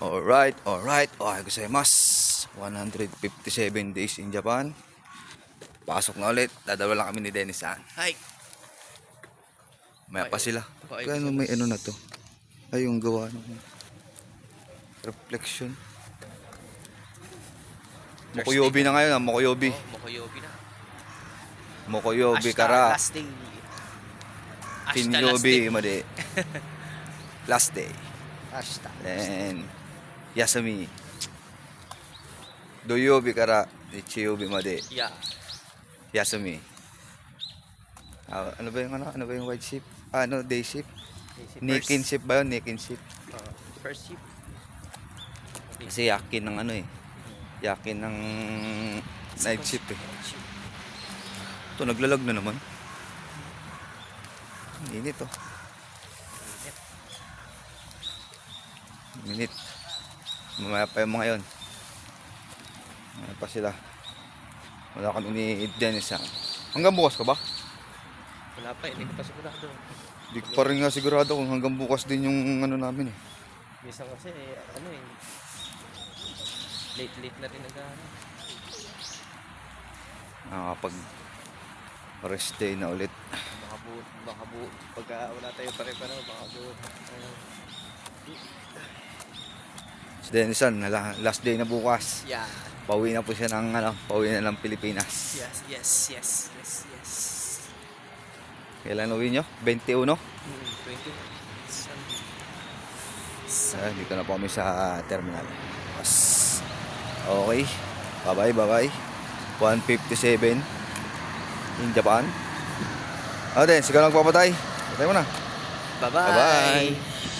Alright. Okay, gozaimasu. 157 days in Japan. Pasok na ulit. Dadalawa lang kami ni Dennis-san. Hi. Maya pa sila. Okay, Kaya may ano na to. Ay, yung gawa ng reflection. Mokoyobi na ngayon, Mokoyobi. Mokoyobi na. Mokoyobi Ashita kara. last day. Kinyobi made. Last day. Ashita. Then Yasumi. Doyobi kara Nichiyobi made. Yeah. Yasumi. Ano ba yung ano ba yung white shift? Day shift? Nikin shift ba yun? Nikin shift. First shift. Kasi yakin ng yakin ng night shift eh. Ito, naglalag na naman. Init oh. Minit. Mamaya pa yung mga yun. Mamaya pa sila. Wala kami ni Dennis. Hanggang bukas ka ba? Wala pa, hindi ko pa sigurado. Hindi ko pa rin nga sigurado kung hanggang bukas din yung ano namin eh. Minsan kasi, late na rin nag-ano. Nakakapag rest day na ulit. Baka buo. Pagka wala tayo pare-pareho, baka buo. Si Dennis-san, last day na bukas. Yeah. Pauwi na po siya pauwi na ng Pilipinas. Yes. Kailan uwi nyo? 21? 20. Dito na po kami sa terminal. Okay. Bye-bye. 157 in Japan. Then, sigaw lang papatay. Patay mo na. Bye-bye. Bye-bye.